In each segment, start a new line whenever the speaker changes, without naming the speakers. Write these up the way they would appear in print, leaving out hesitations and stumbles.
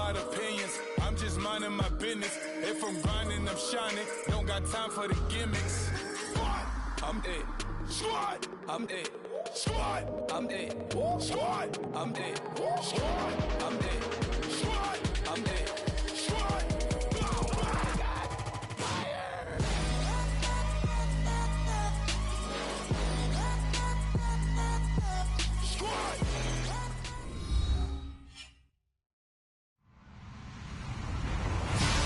hard opinions. I'm just minding my business. If I'm grinding, I'm shining. Don't got time for the gimmicks. I'm it. Squad. I'm it. Squad. I'm it. Squad. I'm it. Squad. I'm it. Squad. I'm it. Squad.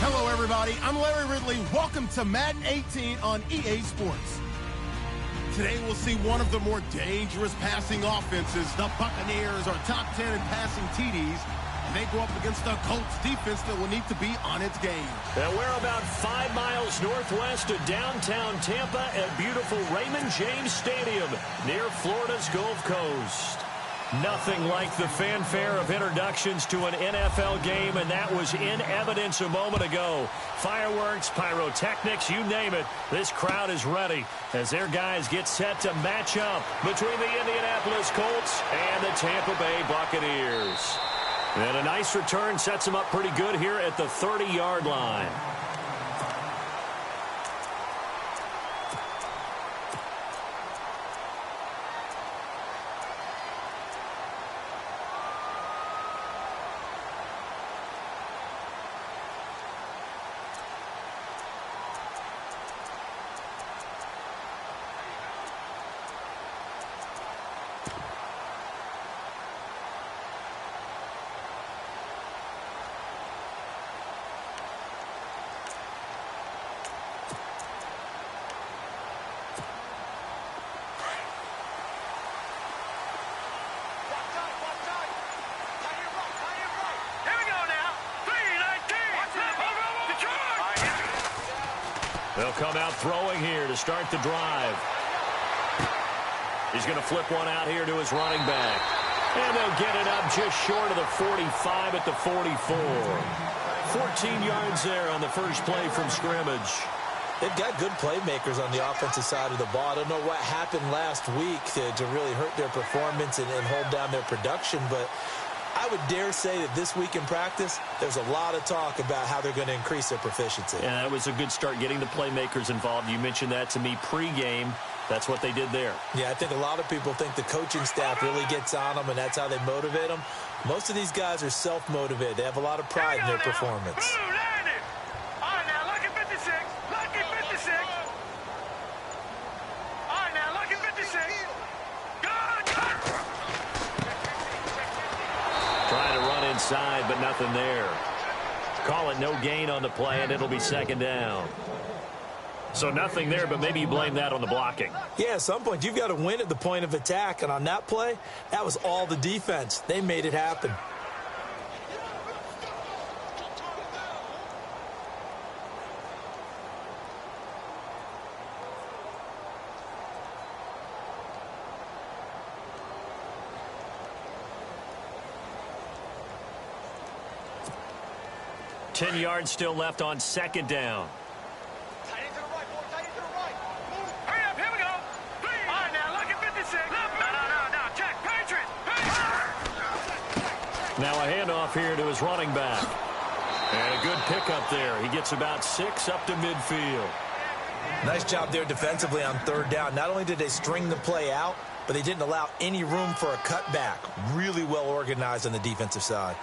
Hello, everybody. I'm Larry Ridley. Welcome to Madden 18 on EA Sports. Today, we'll see one of the more dangerous passing offenses. The Buccaneers are top 10 in passing TDs, and they go up against the Colts defense that will need to be on its game.
And we're about 5 miles northwest of downtown Tampa at beautiful Raymond James Stadium near Florida's Gulf Coast. Nothing like the fanfare of introductions to an NFL game, and that was in evidence a moment ago. Fireworks, pyrotechnics, you name it. This crowd is ready as their guys get set to match up between the Indianapolis Colts and the Tampa Bay Buccaneers. And a nice return sets them up pretty good here at the 30-yard line. They'll come out throwing here to start the drive. He's going to flip one out here to his running back. And they'll get it up just short of the 45 at the 44. 14 yards there on the first play from scrimmage.
They've got good playmakers on the offensive side of the ball. I don't know what happened last week to really hurt their performance and hold down their production, but I would dare say that this week in practice, there's a lot of talk about how they're going to increase their proficiency.
Yeah, that was a good start getting the playmakers involved. You mentioned that to me pregame. That's what they did there.
Yeah, I think a lot of people think the coaching staff really gets on them, and that's how they motivate them. Most of these guys are self-motivated. They have a lot of pride in their performance.
Trying to run inside, but nothing there. Call it no gain on the play, and it'll be second down. So nothing there, but maybe you blame that on the blocking.
Yeah, at some point, you've got to win at the point of attack. And on that play, that was all the defense. They made it happen.
Ten yards still left on second down. Now a handoff here to his running back. And a good pickup there. He gets about 6 up to midfield.
Nice job there defensively on third down. Not only did they string the play out, but they didn't allow any room for a cutback. Really well organized on the defensive side.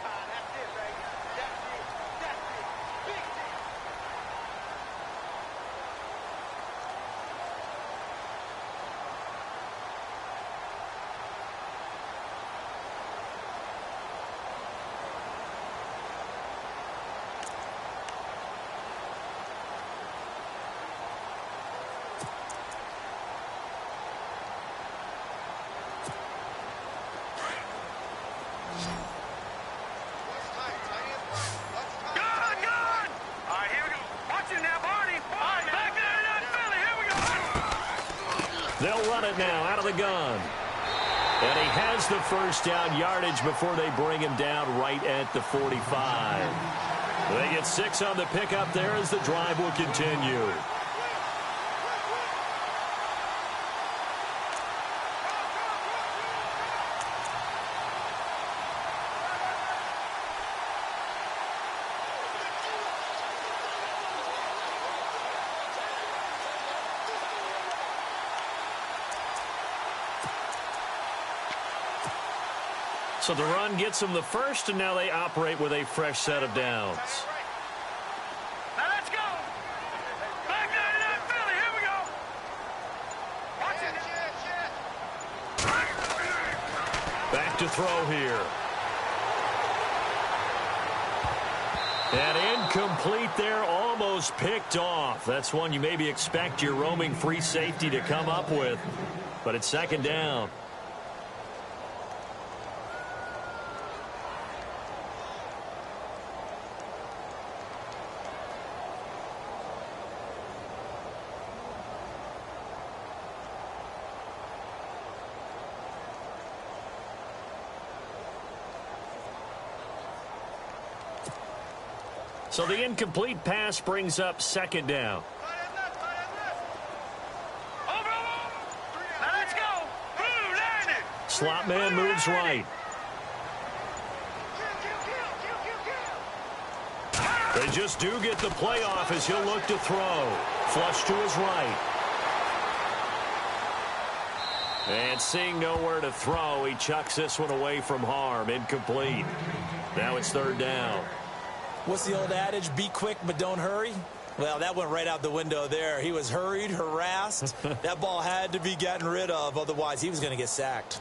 They'll run it now out of the gun. And he has the first down yardage before they bring him down right at the 45. They get 6 on the pickup there as the drive will continue. So the run gets them the first, and now they operate with a fresh set of downs.
Now let's go. Back 99 Philly. Here we go. Watch it.
Back to throw here. And incomplete there, almost picked off. That's one you maybe expect your roaming free safety to come up with, but it's second down. So the incomplete pass brings up second down.
Now let's go.
Slot man moves right. They just do get the play off as he'll look to throw. Flush to his right. And seeing nowhere to throw, he chucks this one away from harm. Incomplete. Now it's third down.
What's the old adage? Be quick, but don't hurry. Well, that went right out the window there. He was hurried, harassed. That ball had to be gotten rid of. Otherwise, he was going to get sacked.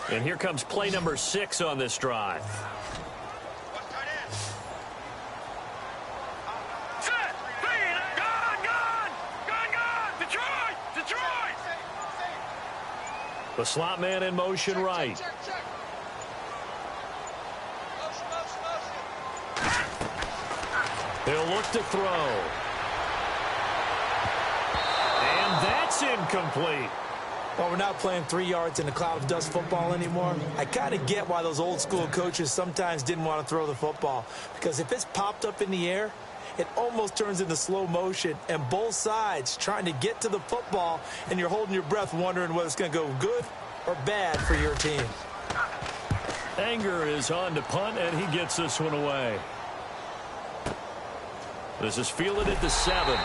And here comes play number 6 on this drive. The slot man in motion right. He'll look to throw. And that's incomplete.
Well, we're not playing 3 yards in a cloud of dust football anymore. I kind of get why those old school coaches sometimes didn't want to throw the football. Because if it's popped up in the air, it almost turns into slow motion, and both sides trying to get to the football, and you're holding your breath wondering whether it's going to go good or bad for your team.
Anger is on to punt, and he gets this one away. This is fielded at the 7.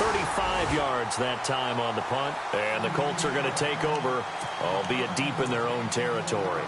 35 yards that time on the punt, and the Colts are going to take over, albeit deep in their own territory.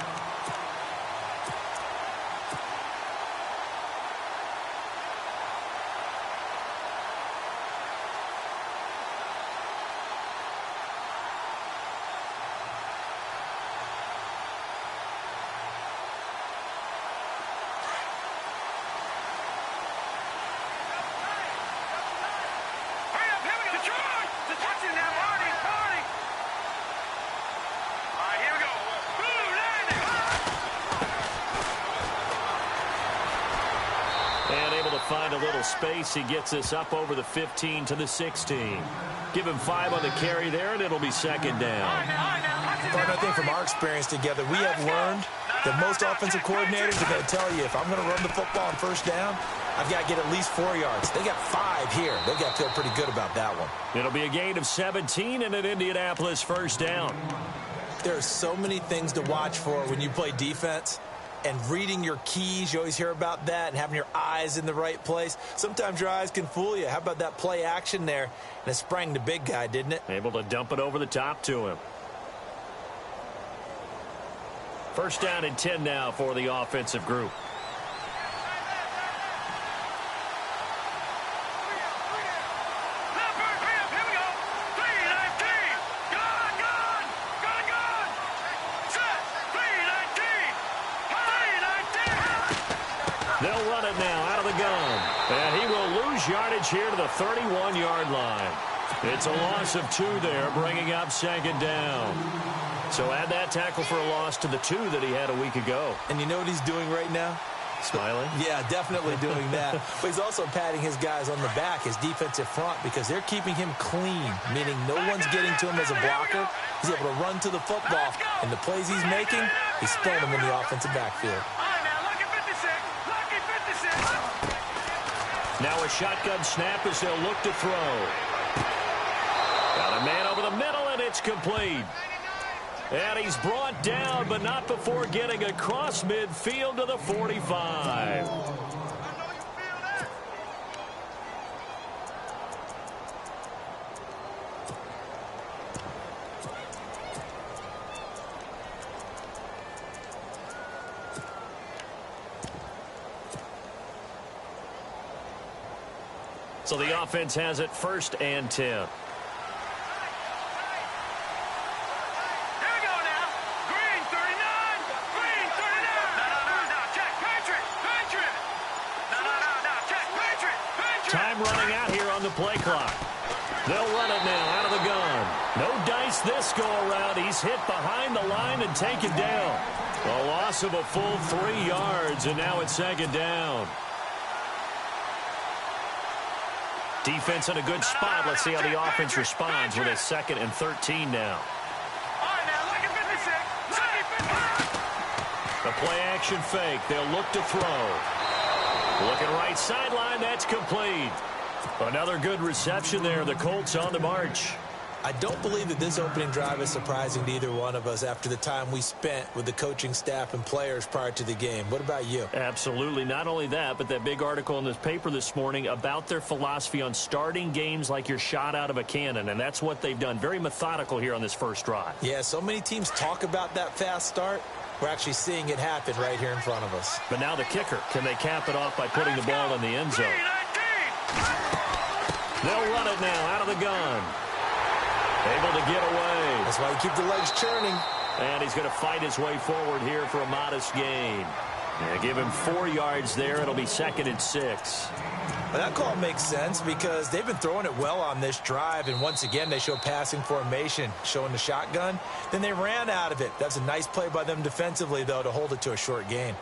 Find a little space. He gets this up over the 15 to the 16. Give him 5 on the carry there, and it'll be second down.
But I think from our experience together, we have learned that most offensive coordinators are going to tell you, if I'm going to run the football on first down, I've got to get at least 4 yards. They got 5 here. They've got to feel pretty good about that one.
It'll be a gain of 17 and an Indianapolis first down.
There are so many things to watch for when you play defense. And reading your keys, you always hear about that, and having your eyes in the right place. Sometimes your eyes can fool you. How about that play action there? And it sprang the big guy, didn't it?
Able to dump it over the top to him. First down and 10 now for the offensive group. They'll run it now out of the gun. And he will lose yardage here to the 31-yard line. It's a loss of 2 there, bringing up second down. So add that tackle for a loss to the 2 that he had a week ago.
And you know what he's doing right now?
Smiling?
Yeah, definitely doing that. But he's also patting his guys on the back, his defensive front, because they're keeping him clean, meaning no one's getting to him as a blocker. He's able to run to the football, and the plays he's making, he's throwing them in the offensive backfield.
Now a shotgun snap as they'll look to throw. Got a man over the middle, and it's complete. And he's brought down, but not before getting across midfield to the 45. So the offense has it 1st and 10. Time running out here on the play clock. They'll run it now out of the gun. No dice this go-around. He's hit behind the line and taken down. A loss of a full 3 yards, and now it's 2nd down. Defense in a good spot. Let's see how the offense responds with a 2nd and 13 now. The play-action fake. They'll look to throw. Looking right sideline, that's complete. Another good reception there. The Colts on the march.
I don't believe that this opening drive is surprising to either one of us after the time we spent with the coaching staff and players prior to the game. What about you?
Absolutely. Not only that, but that big article in this paper this morning about their philosophy on starting games like you're shot out of a cannon, and that's what they've done. Very methodical here on this first drive.
Yeah, so many teams talk about that fast start. We're actually seeing it happen right here in front of us.
But now the kicker. Can they cap it off by putting the ball in the end zone? They'll run it now out of the gun. Able to get away.
That's why you keep the legs churning.
And he's going to fight his way forward here for a modest gain. Yeah, give him 4 yards there. It'll be 2nd and 6.
Well, that call makes sense because they've been throwing it well on this drive, and once again they show passing formation, showing the shotgun. Then they ran out of it. That's a nice play by them defensively, though, to hold it to a short gain.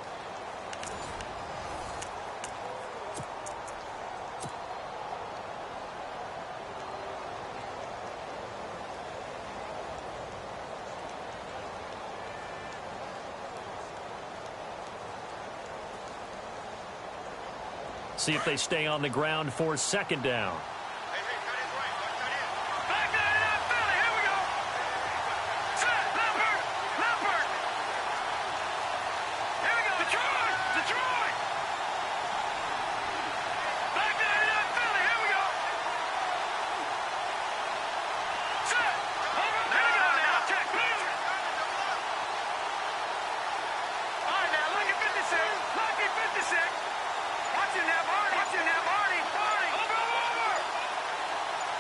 See if they stay on the ground for 2nd down.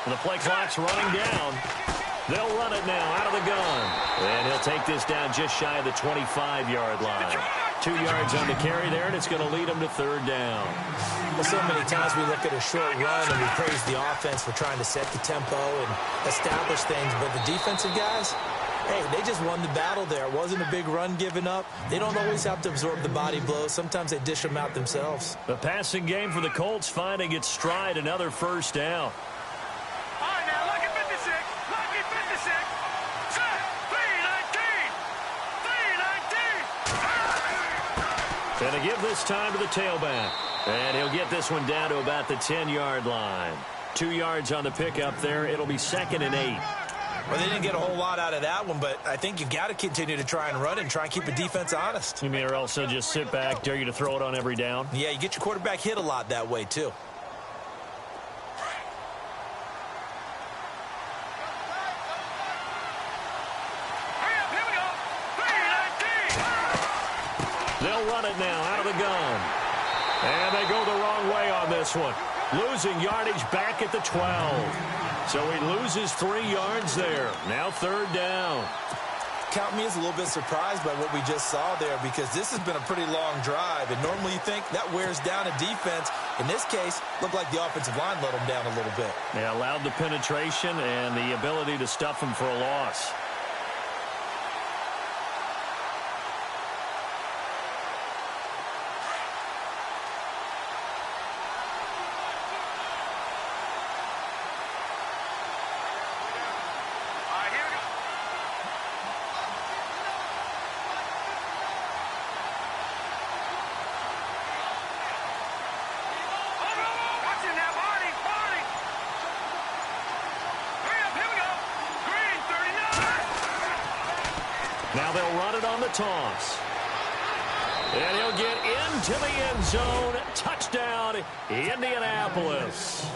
The play clock's running down. They'll run it now out of the gun. And he'll take this down just shy of the 25-yard line. 2 yards on the carry there, and it's going to lead him to 3rd down.
Well, so many times we look at a short run and we praise the offense for trying to set the tempo and establish things. But the defensive guys, hey, they just won the battle there. It wasn't a big run given up. They don't always have to absorb the body blows. Sometimes they dish them out themselves.
The passing game for the Colts finding its stride, another 1st down. And to give this time to the tailback. And he'll get this one down to about the 10-yard line. 2 yards on the pickup there. It'll be 2nd and 8.
Well, they didn't get a whole lot out of that one, but I think you've got to continue to try and run and try and keep the defense honest.
You mean or else they'll just sit back, dare you to throw it on every down?
Yeah, you get your quarterback hit a lot that way, too.
They'll run it now out of the gun. And they go the wrong way on this one. Losing yardage back at the 12. So he loses 3 yards there. Now 3rd down.
Count me as a little bit surprised by what we just saw there because this has been a pretty long drive. And normally you think that wears down a defense. In this case, looked like the offensive line let them down a little bit.
They allowed the penetration and the ability to stuff them for a loss. Now they'll run it on the toss. And he'll get into the end zone. Touchdown, Indianapolis.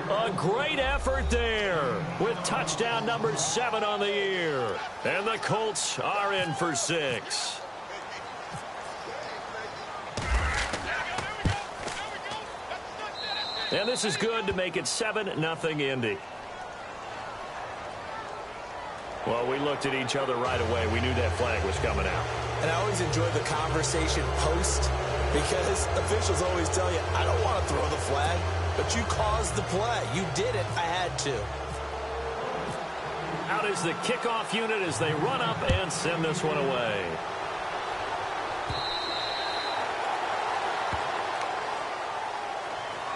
A great effort there with touchdown number 7 on the year. And the Colts are in for 6. And this is good to make it 7-0 Indy. Well, we looked at each other right away. We knew that flag was coming out.
And I always enjoy the conversation post because officials always tell you, I don't want to throw the flag, but you caused the play. You did it. I had to.
Out is the kickoff unit as they run up and send this one away.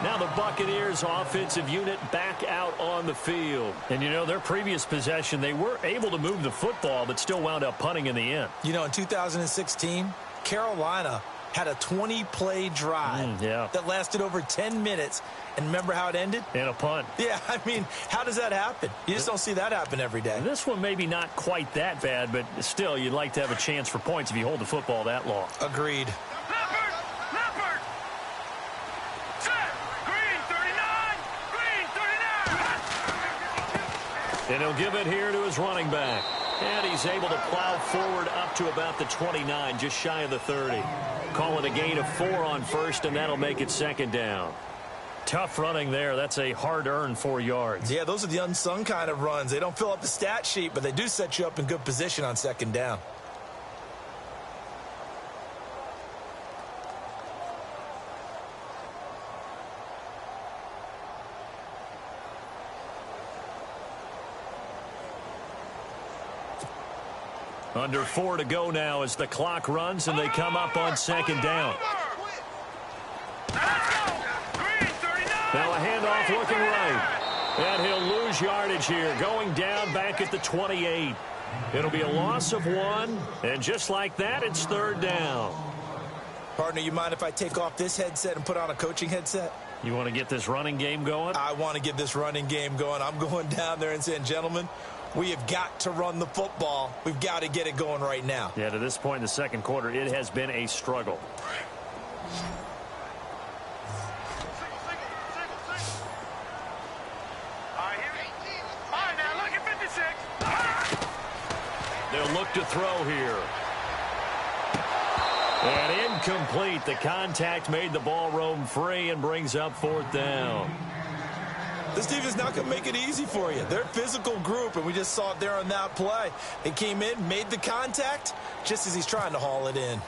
Now the Buccaneers offensive unit back out on the field. And, you know, their previous possession, they were able to move the football but still wound up punting in the end.
You know, in 2016, Carolina had a 20-play drive that lasted over 10 minutes. And remember how it ended?
In a punt.
Yeah, I mean, how does that happen? You just don't see that happen every day.
This one maybe not quite that bad, but still, you'd like to have a chance for points if you hold the football that long.
Agreed.
And he'll give it here to his running back. And he's able to plow forward up to about the 29, just shy of the 30. Call it a gain of 4 on first, and that'll make it 2nd down. Tough running there. That's a hard-earned 4 yards.
Yeah, those are the unsung kind of runs. They don't fill up the stat sheet, but they do set you up in good position on 2nd down.
Under 4 to go now as the clock runs and they come up on 2nd down. Now a handoff looking right. And he'll lose yardage here, going down back at the 28. It'll be a loss of 1, and just like that, it's 3rd down.
Partner, you mind if I take off this headset and put on a coaching headset?
You want to get this running game going?
I want to get this running game going. I'm going down there and saying, gentlemen, we have got to run the football. We've got to get it going right now.
Yeah, to this point in the 2nd quarter, it has been a struggle. They'll look to throw here. And incomplete. The contact made the ball roam free and brings up 4th down.
This team is not going to make it easy for you. They're a physical group, and we just saw it there on that play. They came in, made the contact, just as he's trying to haul it in.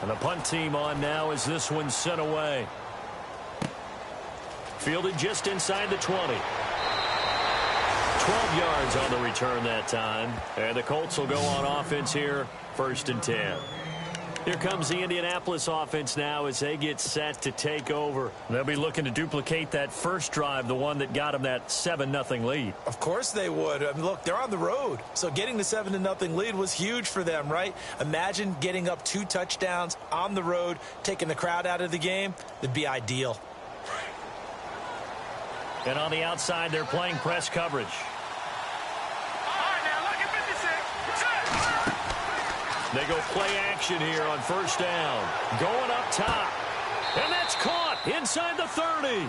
And the punt team on now as this one's sent away. Fielded just inside the 20. 12 yards on the return that time. And the Colts will go on offense here, 1st and 10. Here comes the Indianapolis offense now as they get set to take over. They'll be looking to duplicate that first drive, the one that got them that 7-0 lead.
Of course they would. I mean, look, they're on the road. So getting the 7-0 lead was huge for them, right? Imagine getting up 2 touchdowns on the road, taking the crowd out of the game. That'd be ideal.
And on the outside, they're playing press coverage. They go play action here on 1st down. Going up top. And that's caught inside the 30.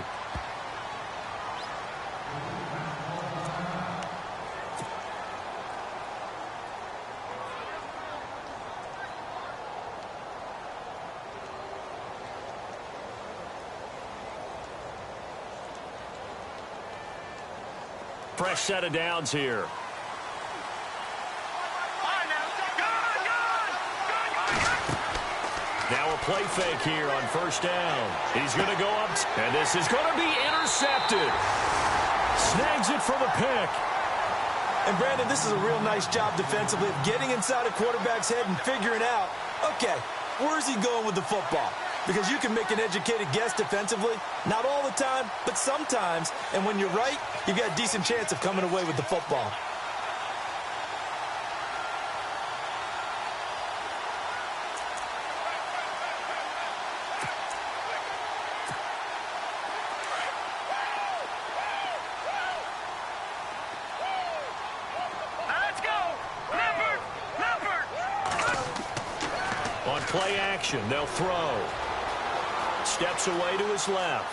Fresh set of downs here. Now a play fake here on 1st down. He's going to go up, and this is going to be intercepted. Snags it for the pick.
And, Brandon, this is a real nice job defensively of getting inside a quarterback's head and figuring out, okay, where's he going with the football? Because you can make an educated guess defensively. Not all the time, but sometimes. And when you're right, you've got a decent chance of coming away with the football.
Play action. They'll throw. Steps away to his left.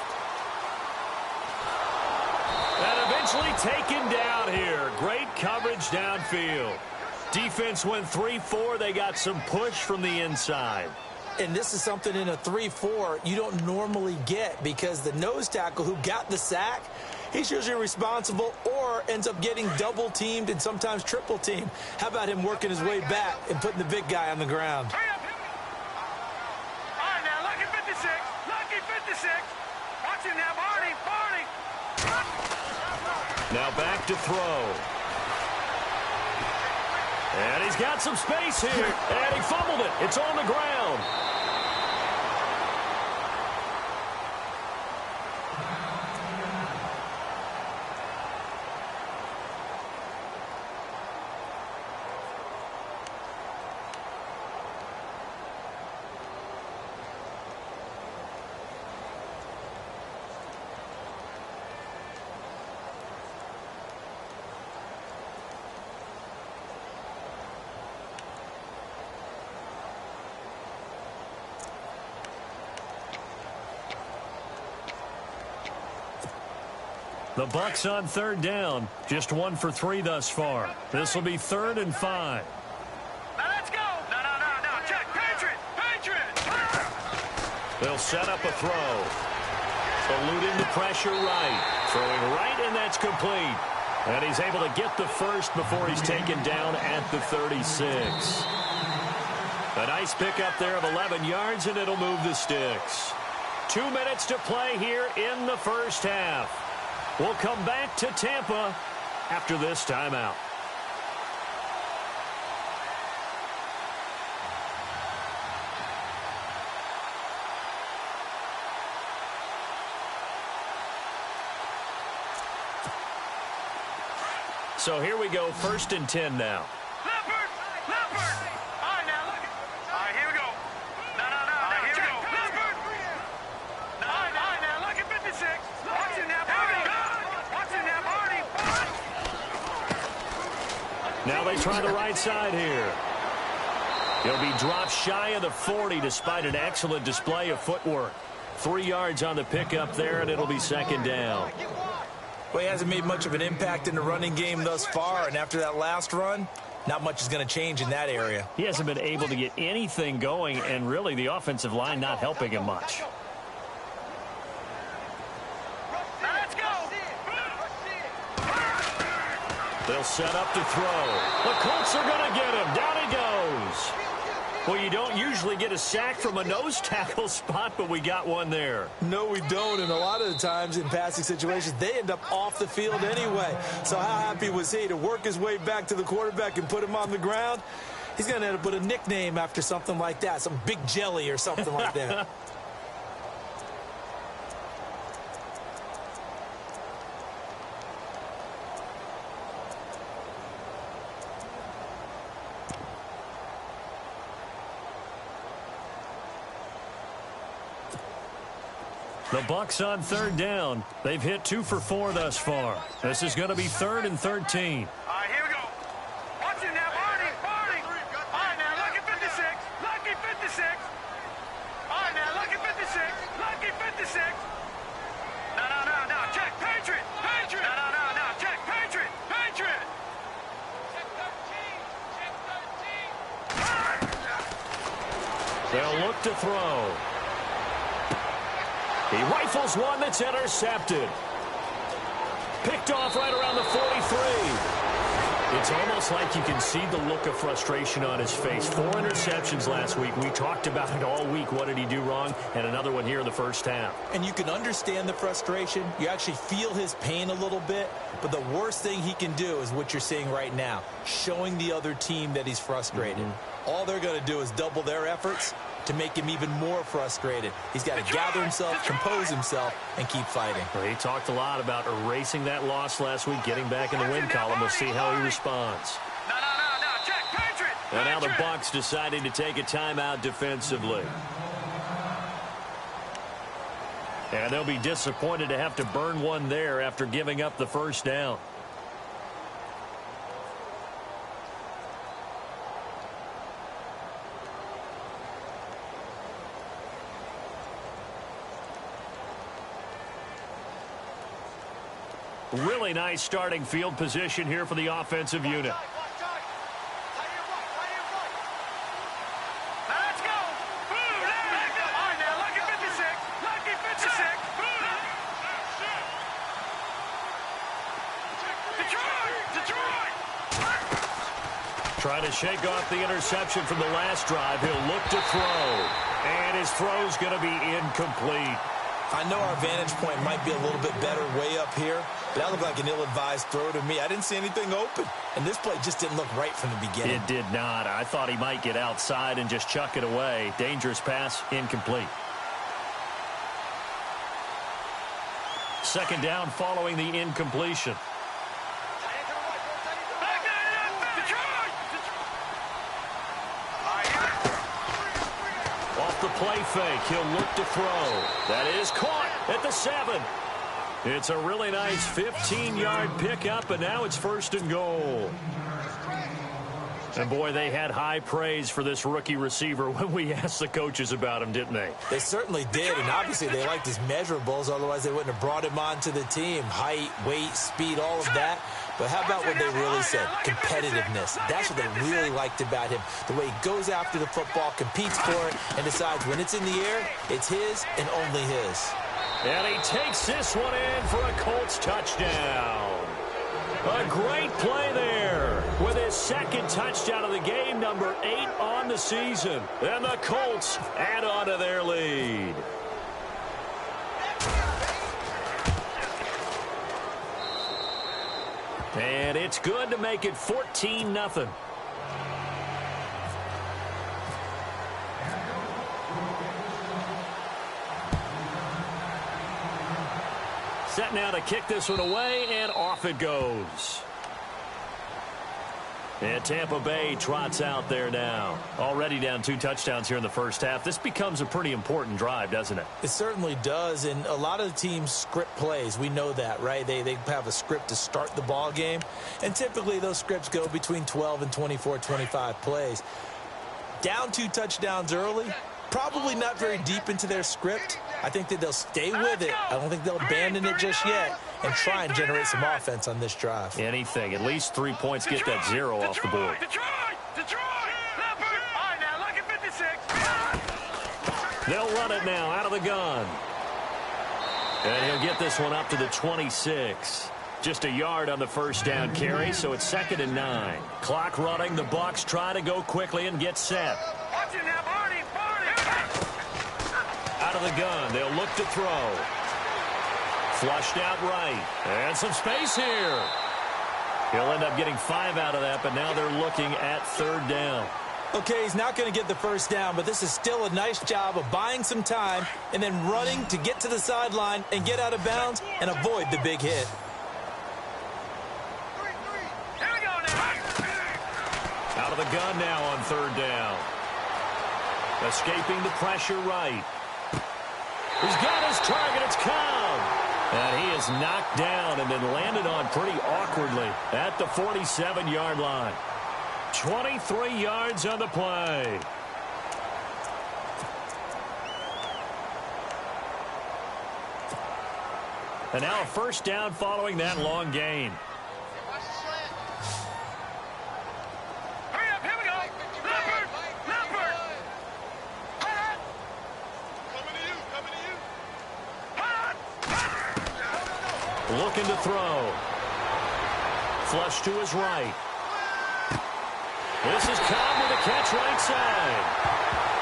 And eventually taken down here. Great coverage downfield. Defense went 3-4. They got some push from the inside.
And this is something in a 3-4 you don't normally get, because the nose tackle who got the sack, he's usually responsible or ends up getting double teamed and sometimes triple teamed. How about him working his way back and putting the big guy on the ground?
Hurry up. All right, now, lucky 56. Lucky 56. Watch him now, Barney. Barney.
Now back to throw. And he's got some space here. And he fumbled it. It's on the ground. The Bucs on third down. Just 1 for 3 thus far. This will be 3rd and 5.
Now let's go. No. Check. Patriot.
They'll set up a throw. Eluding the pressure right. Throwing right, and that's complete. And he's able to get the first before he's taken down at the 36. A nice pickup there of 11 yards, and it'll move the sticks. 2 minutes to play here in the first half. We'll come back to Tampa after this timeout. So here we go, 1st and 10 now.
Leopard. All right, now, look. All right, here we go. No. All right, here we go. Leopard. All right, now, look at 56. Watch him now, Barney. Watch him now, Barney.
Now they try the right side here. He'll be dropped shy of the 40 despite an excellent display of footwork. 3 yards on the pickup there, and it'll be 2nd down.
Well, he hasn't made much of an impact in the running game thus far, and after that last run, not much is going to change in that area.
He hasn't been able to get anything going, and really the offensive line not helping him much.
Now let's go.
They'll set up to throw. The Colts are going to get him. Down he goes. Well, you don't usually get a sack from a nose tackle spot, but we got one there.
No, we don't, and a lot of the times in passing situations, they end up off the field anyway. So how happy was he to work his way back to the quarterback and put him on the ground? He's going to end up with a nickname after something like that, some Big Jelly or something like that.
The Bucs on 3rd down. They've hit 2 for 4 thus far. This is going to be 3rd and 13.
All right, here we go. Watch him now, Barney. All right, now, lucky 56. Lucky 56. All right, now, lucky 56. Lucky 56. No. Check. Patriot. No. Check. Patriot. Check 13.
They'll look to throw. He rifles one that's intercepted. Picked off right around the 43. It's almost like you can see the look of frustration on his face. 4 interceptions last week. We talked about it all week. What did he do wrong? And another one here in the first half.
And you can understand the frustration. You actually feel his pain a little bit. But the worst thing he can do is what you're seeing right now, showing the other team that he's frustrated. All they're going to do is double their efforts to make him even more frustrated. He's got to gather himself, compose himself, and keep fighting.
Well, he talked a lot about erasing that loss last week, getting back in the win column. We'll see how he responds.
No. Check. Patriot.
And now the Bucs deciding to take a timeout defensively. And they'll be disappointed to have to burn one there after giving up the first down. Really nice starting field position here for the offensive unit. Trying to shake off the interception from the last drive. He'll look to throw. And his throw's going to be incomplete.
I know our vantage point might be a little bit better way up here, but that looked like an ill-advised throw to me. I didn't see anything open, and this play just didn't look right from the beginning.
It did not. I thought he might get outside and just chuck it away. Dangerous pass, incomplete. Second down following the incompletion. Off the play fake, he'll look to throw. That is caught at the 7. It's a really nice 15-yard pickup, and now it's 1st and goal. And, boy, they had high praise for this rookie receiver when we asked the coaches about him, didn't they?
They certainly did, and obviously they liked his measurables. Otherwise, they wouldn't have brought him onto the team. Height, weight, speed, all of that. But how about what they really said? Competitiveness. That's what they really liked about him. The way he goes after the football, competes for it, and decides when it's in the air, it's his and only his.
And he takes this one in for a Colts touchdown. A great play there with his second touchdown of the game, number 8 on the season. And the Colts add on to their lead. And it's good to make it 14-0. Set now to kick this one away, and off it goes. And Tampa Bay trots out there now. Already down 2 touchdowns here in the first half. This becomes a pretty important drive, doesn't it?
It certainly does, and a lot of the teams script plays. We know that, right? They have a script to start the ball game, and typically those scripts go between 12 and 24, 25 plays. Down 2 touchdowns early, probably not very deep into their script. I think that they'll stay with it. I don't think they'll abandon it just yet and try and generate some offense on this drive.
Anything. At least 3 points, get that 0 off the board. They'll run it now out of the gun. And he'll get this one up to the 26. Just a yard on the first down carry, so it's 2nd and 9. Clock running. The Bucs try to go quickly and get set. Out of the gun. They'll look to throw. Flushed out right. And some space here. He'll end up getting 5 out of that, but now they're looking at 3rd down.
Okay, he's not going to get the first down, but this is still a nice job of buying some time and then running to get to the sideline and get out of bounds and avoid the big hit.
Out of the gun now on 3rd down. Escaping the pressure right. He's got his target. It's Cobb. And he is knocked down and then landed on pretty awkwardly at the 47-yard line. 23 yards on the play. And now a first down following that long gain. Looking to throw. Flush to his right. This is Cobb with a catch right side.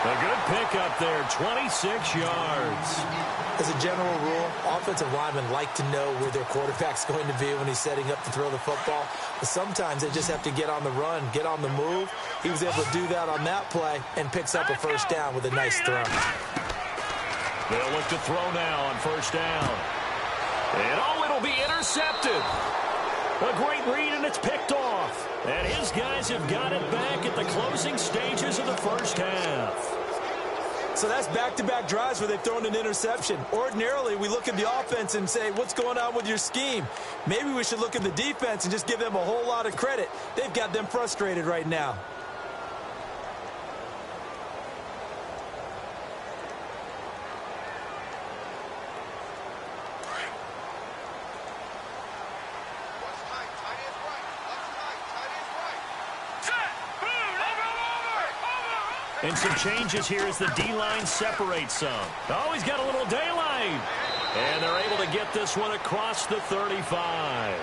A good pickup there, 26 yards.
As a general rule, offensive linemen like to know where their quarterback's going to be when he's setting up to throw the football. But sometimes they just have to get on the run, get on the move. He was able to do that on that play and picks up a first down with a nice throw.
They'll look to throw now on 1st down. And it'll be intercepted. A great read, and it's picked off. And his guys have got it back at the closing stages of the first half.
So that's back-to-back drives where they've thrown an interception. Ordinarily, we look at the offense and say, what's going on with your scheme? Maybe we should look at the defense and just give them a whole lot of credit. They've got them frustrated right now.
And some changes here as the D-line separates some. Oh, he's got a little daylight. And they're able to get this one across the 35.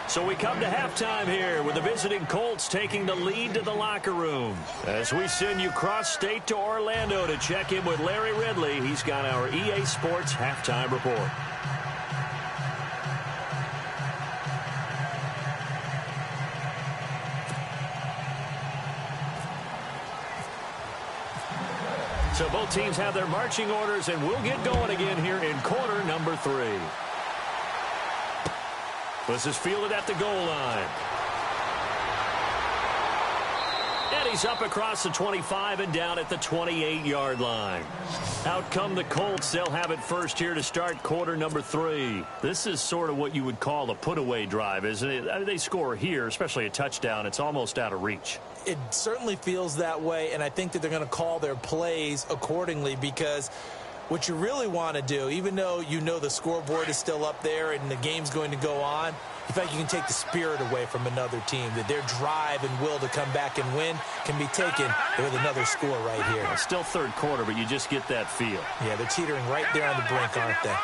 So we come to halftime here with the visiting Colts taking the lead to the locker room. As we send you cross-state to Orlando to check in with Larry Ridley, he's got our EA Sports halftime report. So both teams have their marching orders, and we'll get going again here in quarter number 3. This is fielded at the goal line. And he's up across the 25 and down at the 28-yard line. Out come the Colts. They'll have it first here to start quarter number 3. This is sort of what you would call a put-away drive, isn't it? I mean, they score here, especially a touchdown. It's almost out of reach.
It certainly feels that way, and I think that they're going to call their plays accordingly, because what you really want to do, even though you know the scoreboard is still up there and the game's going to go on, in fact, you can take the spirit away from another team, that their drive and will to come back and win can be taken with another score right here.
Well, still third quarter, but you just get that feel.
Yeah, they're teetering right there on the brink, aren't they?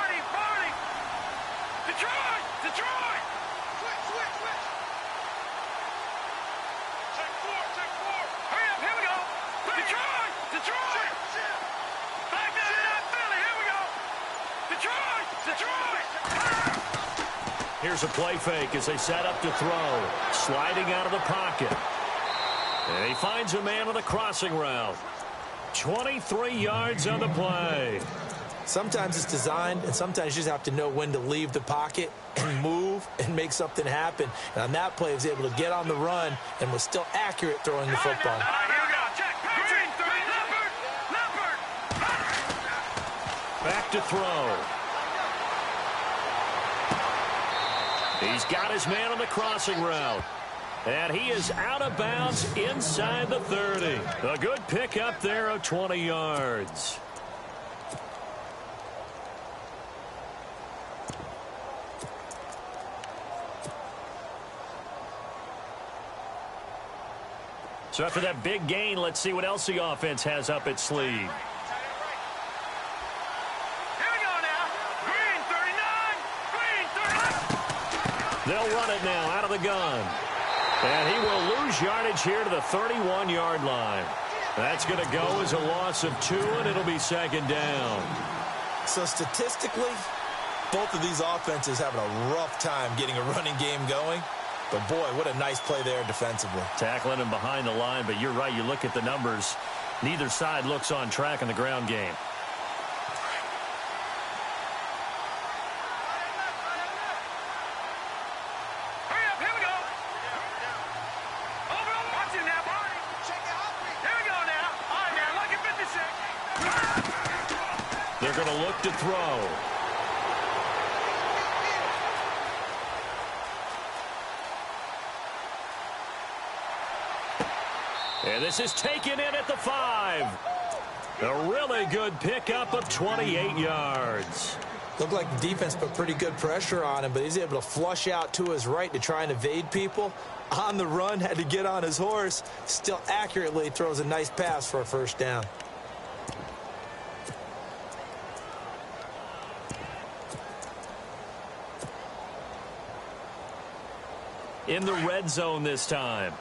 Here's a play fake as they set up to throw. Sliding out of the pocket. And he finds a man on the crossing route. 23 yards on the play.
Sometimes it's designed, and sometimes you just have to know when to leave the pocket and move and make something happen. And on that play, he was able to get on the run and was still accurate throwing the football.
Back to throw. He's got his man on the crossing route. And he is out of bounds inside the 30. A good pickup there of 20 yards. So after that big gain, let's see what else the offense has up its sleeve. They'll run it now out of the gun. And he will lose yardage here to the 31-yard line. That's going to go as a loss of 2, and it'll be second down.
So statistically, both of these offenses having a rough time getting a running game going. But, boy, what a nice play there defensively.
Tackling him behind the line, but you're right. You look at the numbers. Neither side looks on track in the ground game. They're going to look to throw. And this is taken in at the 5. A really good pickup of 28 yards.
Looked like the defense put pretty good pressure on him, but he's able to flush out to his right to try and evade people. On the run, had to get on his horse. Still accurately throws a nice pass for a first down.
In the red zone this time.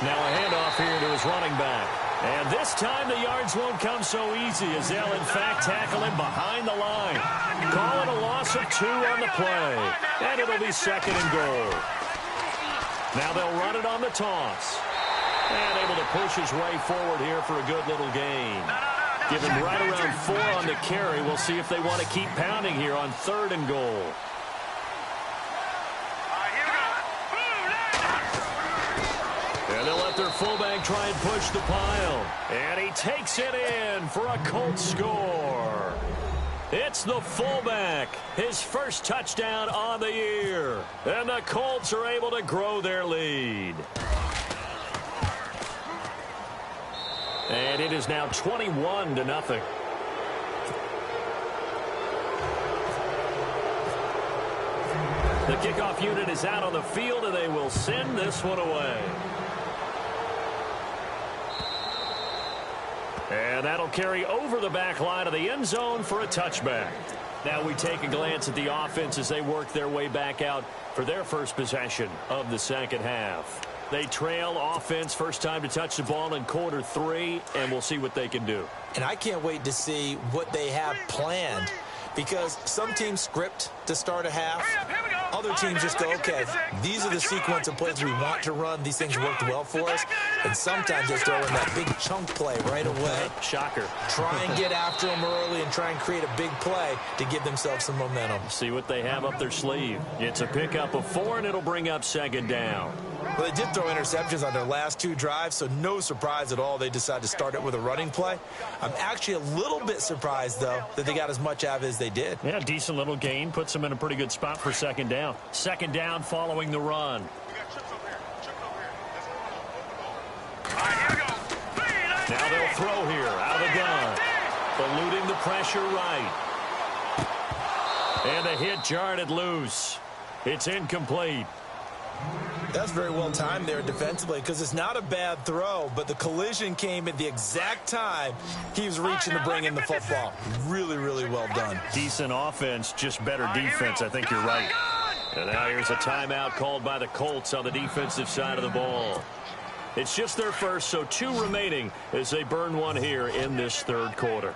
Now a handoff here to his running back. And this time the yards won't come so easy, as they'll in fact tackle him behind the line. Call it a loss of 2 on the play. And it'll be second and goal. Now they'll run it on the toss. And able to push his way forward here for a good little gain. Give him right around 4 on the carry. We'll see if they want to keep pounding here on 3rd and goal. And they'll let their fullback try and push the pile. And he takes it in for a Colts score. It's the fullback, his first touchdown on the year. And the Colts are able to grow their lead. And it is now 21-0. The kickoff unit is out on the field, and they will send this one away. And that'll carry over the back line of the end zone for a touchback. Now we take a glance at the offense as they work their way back out for their first possession of the second half. They trail offense first time to touch the ball in quarter 3, and we'll see what they can do.
And I can't wait to see what they have planned, because some teams script to start a half. Other teams just go, okay, these are the sequence of plays we want to run. These things worked well for us. And sometimes they throw in that big chunk play right away.
Shocker.
Try and get after them early and try and create a big play to give themselves some momentum.
See what they have up their sleeve. It's a pickup of 4, and it'll bring up second down.
Well, they did throw interceptions on their last 2 drives, so no surprise at all they decided to start it with a running play. I'm actually a little bit surprised, though, that they got as much out of it as they did.
Yeah, decent little gain. Puts them in a pretty good spot for second down. Second down following the run. Now they'll throw here out of the gun. Eluding the pressure right. And the hit jarred it loose. It's incomplete.
That's very well timed there defensively, because it's not a bad throw, but the collision came at the exact time he was reaching to bring in the football. Really, really well done.
Decent offense, just better defense. I think you're right. And now here's a timeout called by the Colts on the defensive side of the ball. It's just their first, so 2 remaining as they burn one here in this third quarter.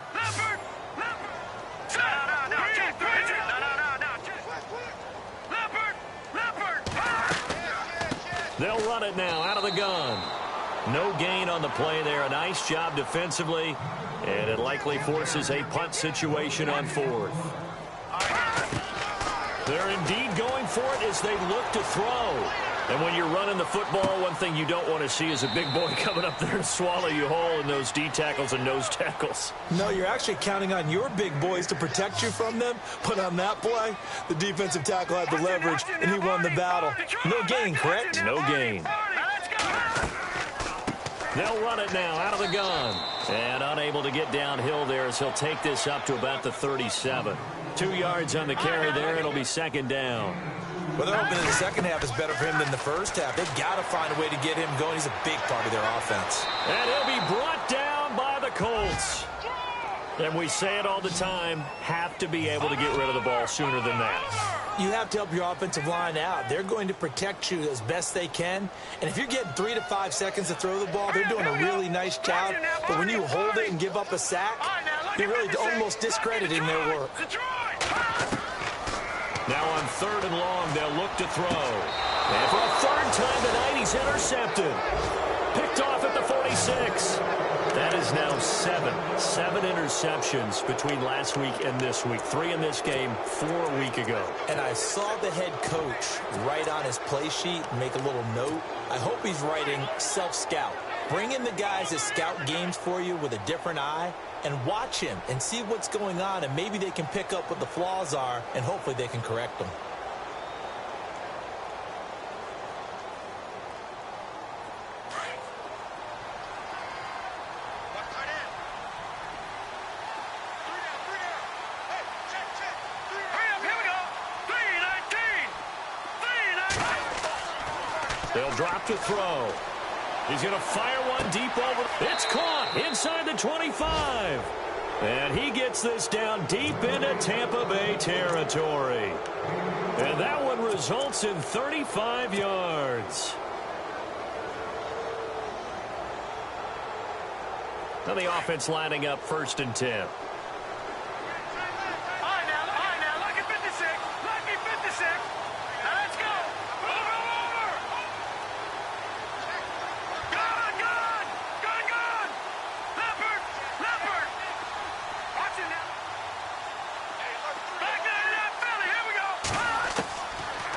They'll run it now out of the gun. No gain on the play there. A nice job defensively, and it likely forces a punt situation on 4th. They're indeed going for it as they look to throw. And when you're running the football, one thing you don't want to see is a big boy coming up there and swallow you whole in those D tackles and nose tackles.
No, you're actually counting on your big boys to protect you from them. But on that play, the defensive tackle had the leverage, and he won the battle. No gain, correct?
No gain. They'll run it now out of the gun. And unable to get downhill there as he'll take this up to about the 37. 2 yards on the carry there. It'll be second down.
Well, they're hoping that the second half is better for him than the first half. They've got to find a way to get him going. He's a big part of their offense.
And he'll be brought down by the Colts. And we say it all the time, have to be able to get rid of the ball sooner than that.
You have to help your offensive line out. They're going to protect you as best they can. And if you're getting 3 to 5 seconds to throw the ball, they're doing a really nice job. But when you hold it and give up a sack, you're really almost discrediting their work.
Now on 3rd and long, they'll look to throw. And for a 3rd time tonight, he's intercepted. Picked off at the 46. That is now 7 interceptions between last week and this week. 3 in this game, 4 a week ago.
And I saw the head coach write on his play sheet, make a little note. I hope he's writing self-scout. Bring in the guys that scout games for you with a different eye and watch him and see what's going on, and maybe they can pick up what the flaws are, and hopefully they can correct them.
They'll drop to throw. He's going to fire one deep over. It's caught inside the 25. And he gets this down deep into Tampa Bay territory. And that one results in 35 yards. Now the offense lining up 1st and 10.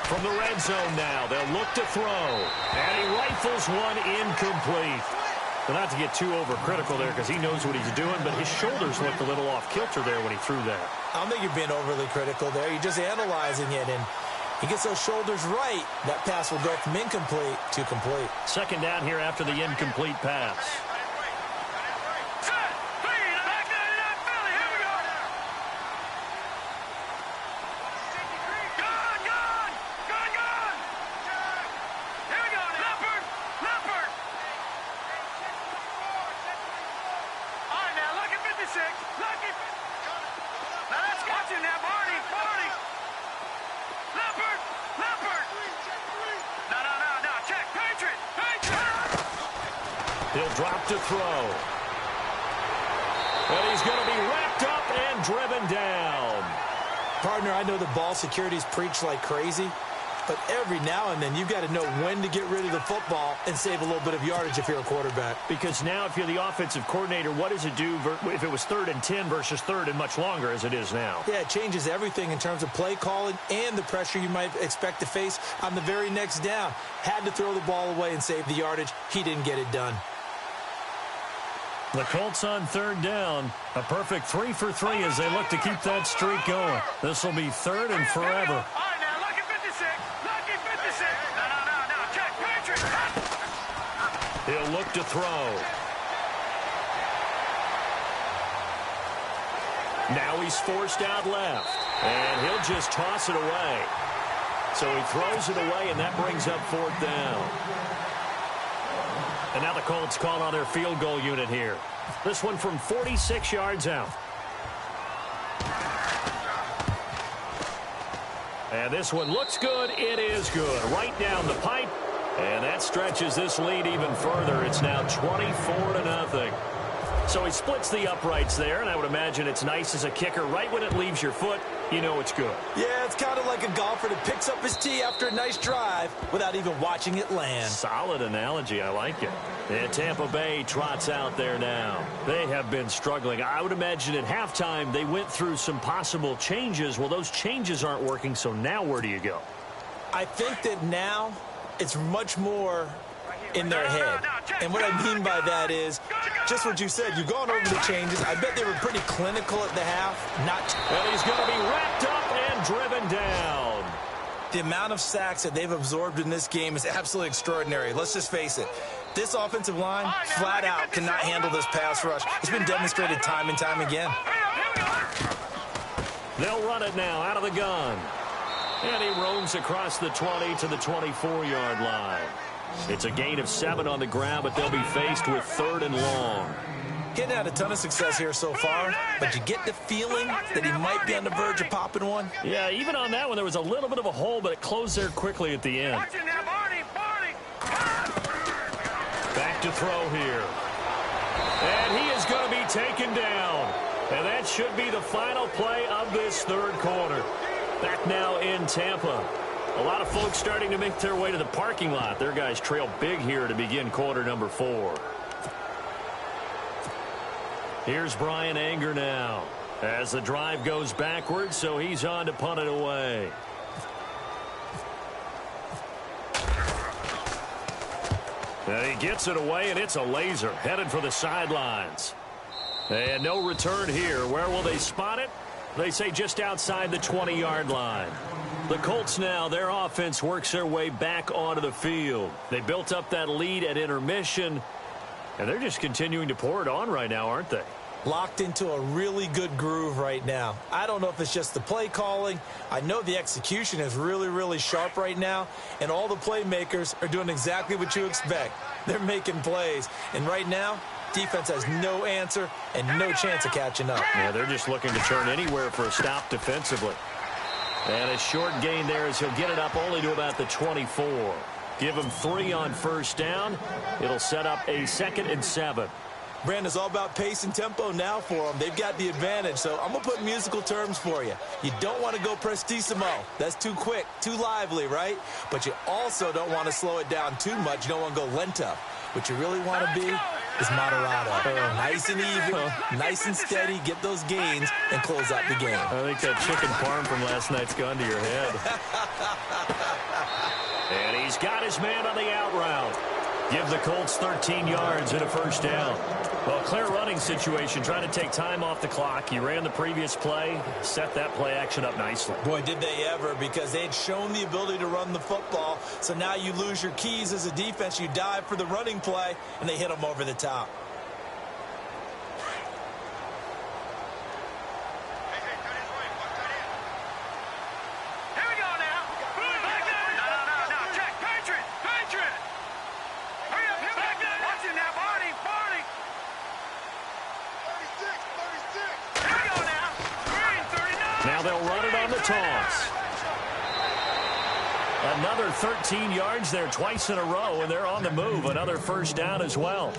From the red zone now, they'll look to throw. And he rifles one incomplete. But not to get too overcritical there because he knows what he's doing, but his shoulders looked a little off kilter there when he threw that.
I don't think you're being overly critical there. You're just analyzing it, and he gets those shoulders right. That pass will go from incomplete to complete.
Second down here after the incomplete pass. Drop to throw. And he's going to be wrapped up and driven down.
Partner, I know the ball security's preached like crazy, but every now and then you've got to know when to get rid of the football and save a little bit of yardage if you're a quarterback.
Because now if you're the offensive coordinator, what does it do if it was 3rd and 10 versus 3rd and much longer as it is now?
Yeah, it changes everything in terms of play calling and the pressure you might expect to face on the very next down. Had to throw the ball away and save the yardage. He didn't get it done.
The Colts on 3rd down. A perfect 3 for 3 as they look to keep that streak going. This will be 3rd and forever.
All right, now, lucky 56. Lucky 56. No. Check, Patrick.
He'll look to throw. Now he's forced out left. And he'll just toss it away. So he throws it away, and that brings up 4th down. And now the Colts call on their field goal unit here. This one from 46 yards out. And this one looks good. It is good. Right down the pipe. And that stretches this lead even further. It's now 24-0. So he splits the uprights there, and I would imagine it's nice as a kicker. Right when it leaves your foot, you know it's good.
Yeah, it's kind of like a golfer that picks up his tee after a nice drive without even watching it land.
Solid analogy. I like it. And Tampa Bay trots out there now. They have been struggling. I would imagine at halftime they went through some possible changes. Well, those changes aren't working, so now where do you go?
I think that now it's much more in their head. And what I mean by that is just what you said. You've gone over the changes. I bet they were pretty clinical at the half.
And he's going to be wrapped up and driven down.
The amount of sacks that they've absorbed in this game is absolutely extraordinary. Let's just face it. This offensive line, flat out, cannot handle this pass rush. It's been demonstrated time and time again.
They'll run it now out of the gun. And he roams across the 20 to the 24-yard line. It's a gain of 7 on the ground, but they'll be faced with 3rd and long.
Getting had a ton of success here so far, but you get the feeling that he might be on the verge of popping one.
Yeah, even on that one, there was a little bit of a hole, but it closed there quickly at the end. Back to throw here. And he is going to be taken down. And that should be the final play of this 3rd quarter. Back now in Tampa. A lot of folks starting to make their way to the parking lot. Their guys trail big here to begin quarter number 4. Here's Brian Anger now as the drive goes backwards, so he's on to punt it away. And he gets it away, and it's a laser headed for the sidelines. And no return here. Where will they spot it? They say just outside the 20-yard line. The Colts now, their offense works their way back onto the field. They built up that lead at intermission, and they're just continuing to pour it on right now, aren't they?
Locked into a really good groove right now. I don't know if it's just the play calling. I know the execution is really, really sharp right now, and all the playmakers are doing exactly what you expect. They're making plays, and right now, defense has no answer and no chance of catching up.
Yeah, they're just looking to turn anywhere for a stop defensively. And a short gain there as he'll get it up only to about the 24. Give him 3 on 1st down. It'll set up a 2nd and 7.
Brandon, it's all about pace and tempo now for them. They've got the advantage, so I'm going to put musical terms for you. You don't want to go prestissimo. That's too quick, too lively, right? But you also don't want to slow it down too much. You don't want to go lento. What you really want to be is moderato. Nice and even, nice and steady, get those gains, and close out the game.
I think that chicken parm from last night's gone to your head. And he's got his man on the out route. Give the Colts 13 yards and a 1st down. Well, clear running situation, trying to take time off the clock. He ran the previous play, set that play action up nicely.
Boy, did they ever, because they had shown the ability to run the football. So now you lose your keys as a defense. You dive for the running play, and they hit them over the top.
Now they'll run it on the toss. Another 13 yards there twice in a row, and they're on the move. Another first down as well.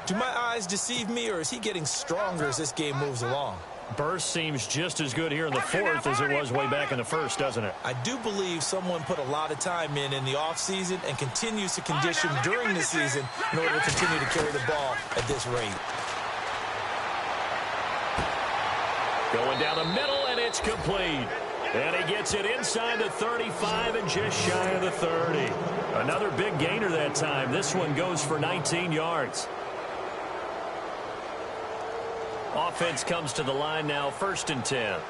Do my eyes deceive me, or is he getting stronger as this game moves along?
Burst seems just as good here in the fourth as it was way back in the first, doesn't it?
I do believe someone put a lot of time in the offseason and continues to condition during the season in order to continue to carry the ball at this rate.
Going down the middle, and it's complete. And he gets it inside the 35 and just shy of the 30. Another big gainer that time. This one goes for 19 yards. Offense comes to the line now, 1st and 10.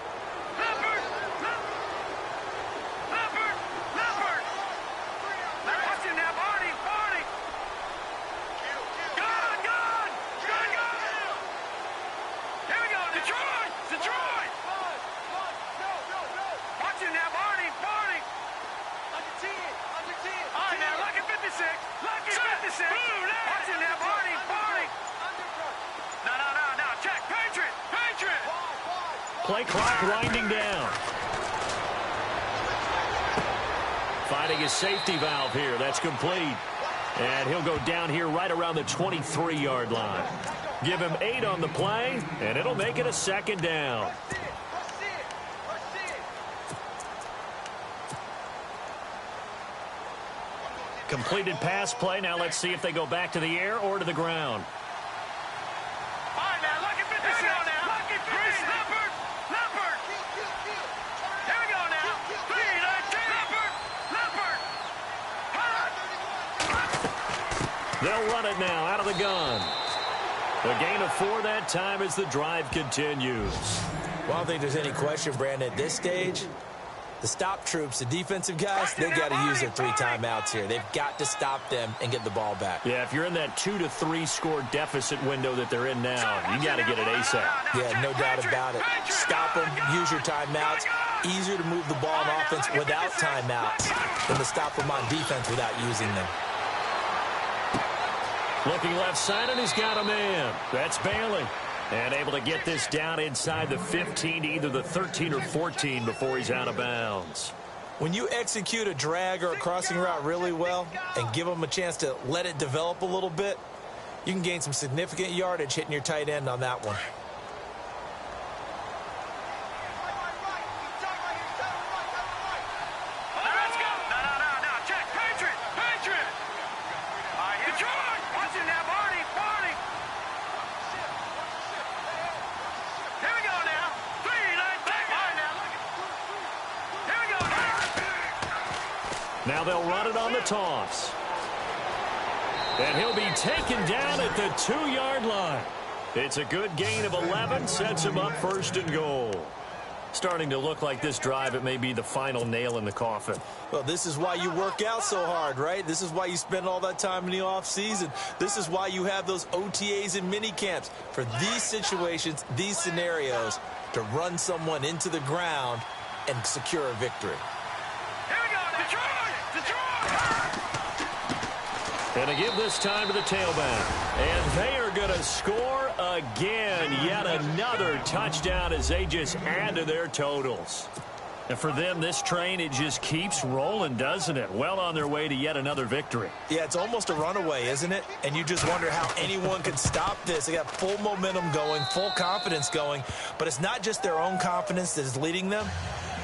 Play clock winding down. Finding his safety valve here. That's complete. And he'll go down here right around the 23-yard line. Give him 8 on the play, and it'll make it a 2nd down. Completed pass play. Now let's see if they go back to the air or to the ground. They'll run it now out of the gun. A gain of 4 that time as the drive continues.
Well, I don't think there's any question, Brandon, at this stage, the stop troops, the defensive guys, they got to use their 3 timeouts here. They've got to stop them and get the ball back.
Yeah, if you're in that 2 to 3 score deficit window that they're in now, you got to get it ASAP.
Yeah, no doubt about it. Stop them, use your timeouts. Easier to move the ball on offense without timeouts than to stop them on defense without using them.
Looking left side, and he's got a man. That's Bailey. And able to get this down inside the 15, either the 13 or 14 before he's out of bounds.
When you execute a drag or a crossing route really well and give them a chance to let it develop a little bit, you can gain some significant yardage hitting your tight end on that one.
Now they'll run it on the toss. And he'll be taken down at the 2-yard line. It's a good gain of 11, sets him up 1st and goal. Starting to look like this drive, it may be the final nail in the coffin.
Well, this is why you work out so hard, right? This is why you spend all that time in the offseason. This is why you have those OTAs and mini camps for these situations, these scenarios, to run someone into the ground and secure a victory.
And to give this time to the tailback. And they are going to score again. Yet another touchdown as they just add to their totals. And for them, this train, it just keeps rolling, doesn't it? Well on their way to yet another victory.
Yeah, it's almost a runaway, isn't it? And you just wonder how anyone could stop this. They got full momentum going, full confidence going. But it's not just their own confidence that is leading them.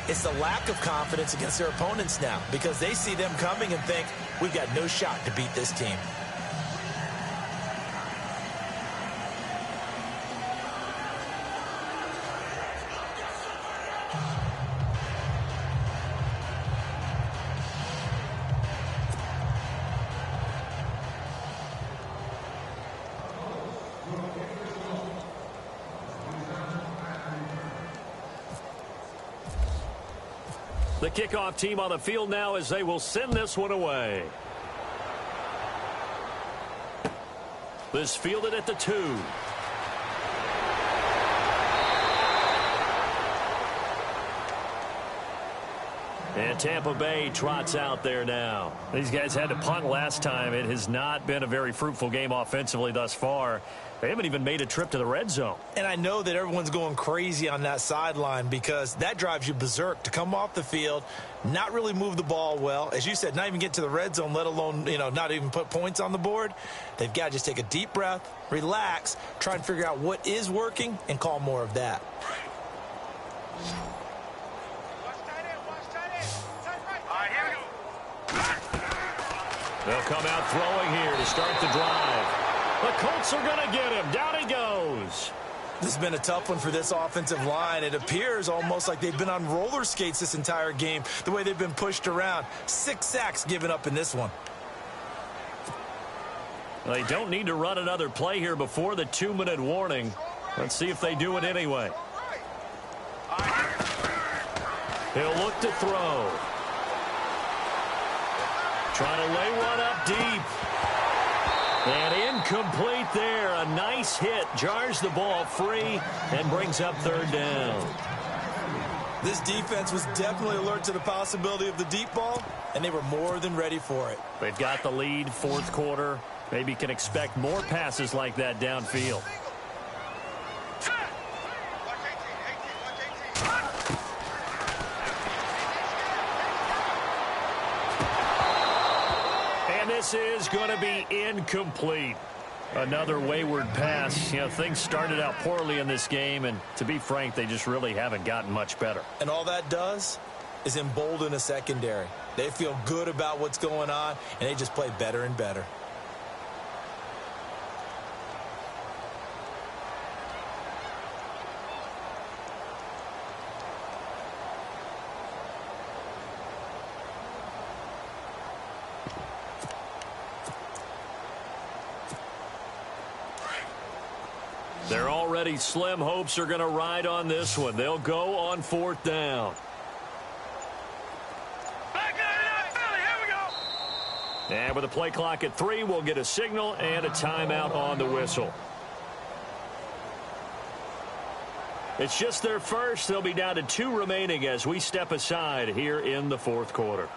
It's the lack of confidence against their opponents now because they see them coming and think, we've got no shot to beat this team.
The kickoff team on the field now as they will send this one away. This fielded at the 2. And Tampa Bay trots out there now. These guys had to punt last time. It has not been a very fruitful game offensively thus far. They haven't even made a trip to the red zone.
And I know that everyone's going crazy on that sideline because that drives you berserk to come off the field, not really move the ball well. As you said, not even get to the red zone, let alone, not even put points on the board. They've got to just take a deep breath, relax, try and figure out what is working, and call more of that.
They'll come out throwing here to start the drive. The Colts are going to get him. Down he goes.
This has been a tough one for this offensive line. It appears almost like they've been on roller skates this entire game, the way they've been pushed around. 6 sacks given up in this one.
They don't need to run another play here before the 2-minute warning. Let's see if they do it anyway. He'll look to throw. Trying to lay one up deep. And incomplete there. A nice hit. Jars the ball free and brings up 3rd down.
This defense was definitely alert to the possibility of the deep ball, and they were more than ready for it.
They've got the lead, 4th quarter. Maybe can expect more passes like that downfield. This is going to be incomplete. Another wayward pass. Things started out poorly in this game, and to be frank, they just really haven't gotten much better.
And all that does is embolden a secondary. They feel good about what's going on, and they just play better and better.
They're already slim hopes are going to ride on this one. They'll go on 4th down. And with a play clock at 3, we'll get a signal and a timeout on the whistle. It's just their first. They'll be down to 2 remaining as we step aside here in the 4th quarter.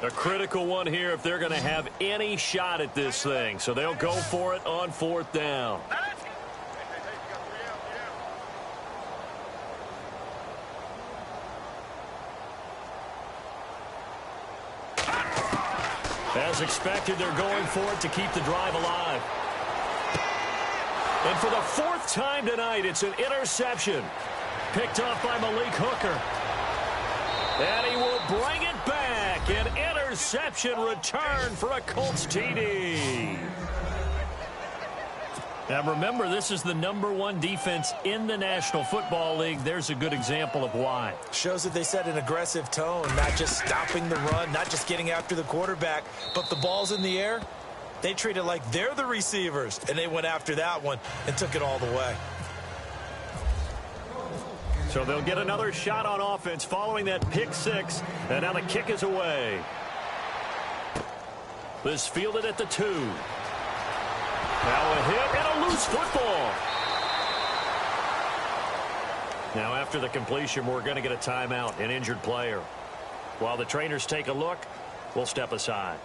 A critical one here if they're going to have any shot at this thing. So they'll go for it on 4th down. As expected, they're going for it to keep the drive alive. And for the 4th time tonight, it's an interception. Picked off by Malik Hooker. And he will bring it back. An interception return for a Colts TD. Now remember, this is the #1 defense in the National Football League. There's a good example of why.
Shows that they set an aggressive tone, not just stopping the run, not just getting after the quarterback, but the ball's in the air. They treat it like they're the receivers, and they went after that one and took it all the way.
So they'll get another shot on offense following that pick 6. And now the kick is away. This fielded at the 2. Now a hit and a loose football. Now after the completion, we're going to get a timeout, an injured player. While the trainers take a look, we'll step aside.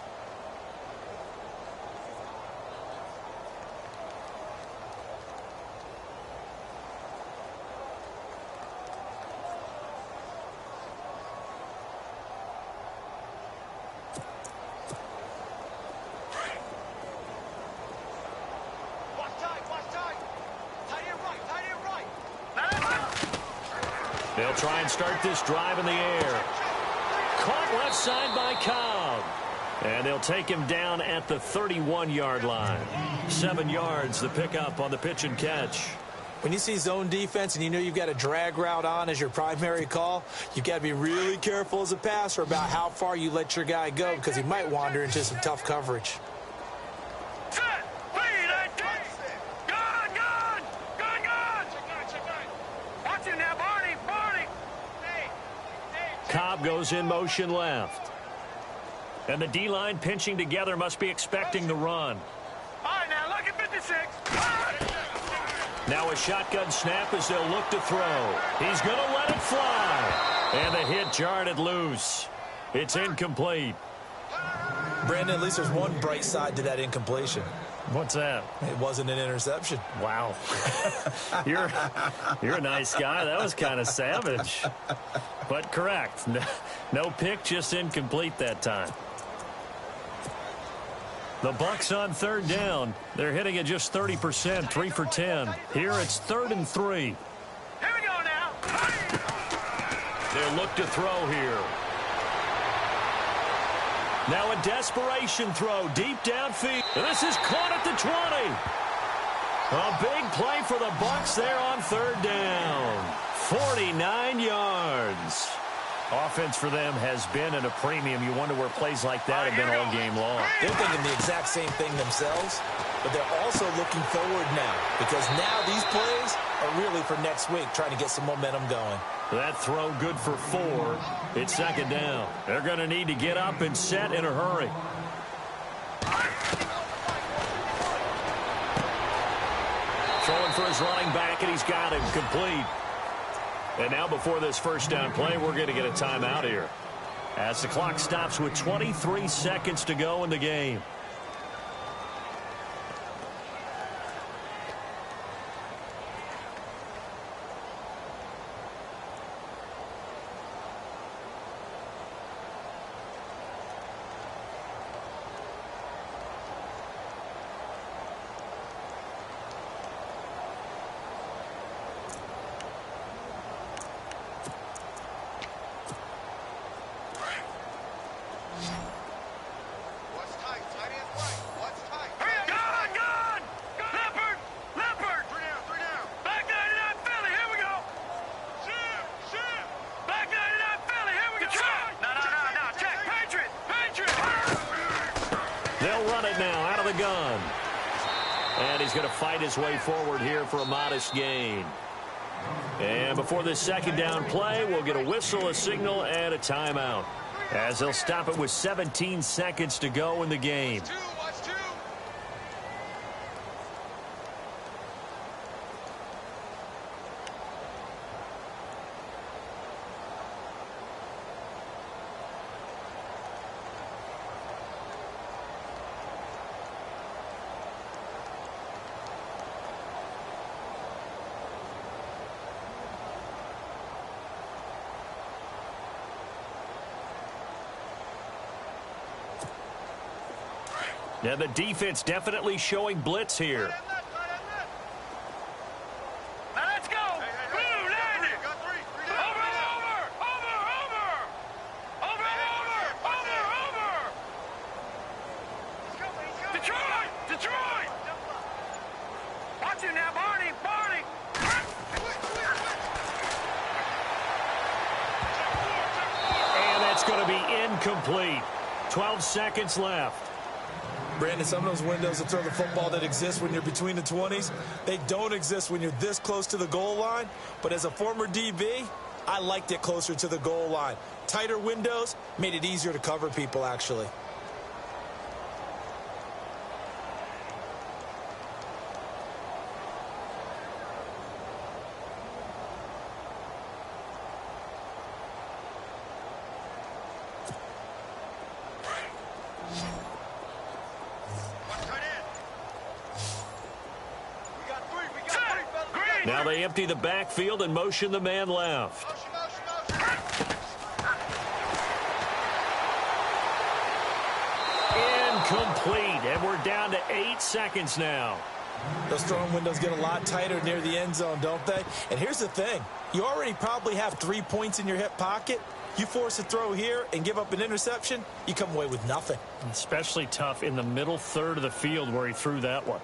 They'll try and start this drive in the air. Caught left side by Cobb. And they'll take him down at the 31-yard line. 7 yards, the pickup on the pitch and catch.
When you see zone defense and you know you've got a drag route on as your primary call, you've got to be really careful as a passer about how far you let your guy go because he might wander into some tough coverage.
Watch him now, Barney!
Cobb goes in motion left. And the D-line pinching together must be expecting the run.
All right, now look at 56.
Now a shotgun snap as they'll look to throw. He's going to let it fly. And the hit jarred it loose. It's incomplete.
Brandon, at least there's one bright side to that incompletion.
What's that?
It wasn't an interception.
Wow. You're a nice guy. That was kind of savage. But correct. No pick, just incomplete that time. The Bucs on third down. They're hitting at just 30%, 3 for 10. Here it's 3rd and 3.
Here we go now.
They'll look to throw here. Now a desperation throw deep downfield. And this is caught at the 20. A big play for the Bucs there on third down. 49 yards. Offense for them has been at a premium. You wonder where plays like that have been all game long.
They're thinking the exact same thing themselves, but they're also looking forward now because now these plays are really for next week, trying to get some momentum going.
That throw good for 4. It's second down. They're going to need to get up and set in a hurry. Throwing for his running back, and he's got him complete. And now before this first down play, we're going to get a timeout here as the clock stops with 23 seconds to go in the game. And he's going to fight his way forward here for a modest gain. And before this second down play, we'll get a whistle, a signal, and a timeout, as they'll stop it with 17 seconds to go in the game. Now the defense definitely showing blitz here.
Now let's go. Blue, land it. Over. Detroit. Watch it now, Barney.
And that's going to be incomplete. 12 seconds left.
Brandon, some of those windows that throw the football that exist when you're between the 20s, they don't exist when you're this close to the goal line. But as a former DB, I liked it closer to the goal line. Tighter windows made it easier to cover people, actually.
Now they empty the backfield and motion the man left. Incomplete, and we're down to 8 seconds now.
Those throwing windows get a lot tighter near the end zone, don't they? And here's the thing. You already probably have 3 points in your hip pocket. You force a throw here and give up an interception, you come away with nothing.
Especially tough in the middle third of the field where he threw that one.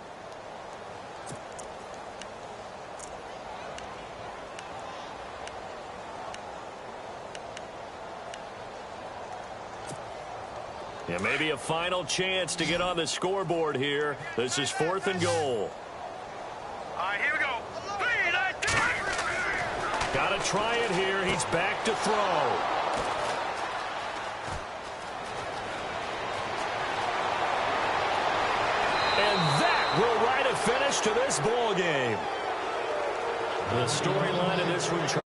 Yeah, maybe a final chance to get on the scoreboard here. This is 4th and goal.
All right, here we go.
Got to try it here. He's back to throw. And that will write a finish to this ball game. The storyline of this one.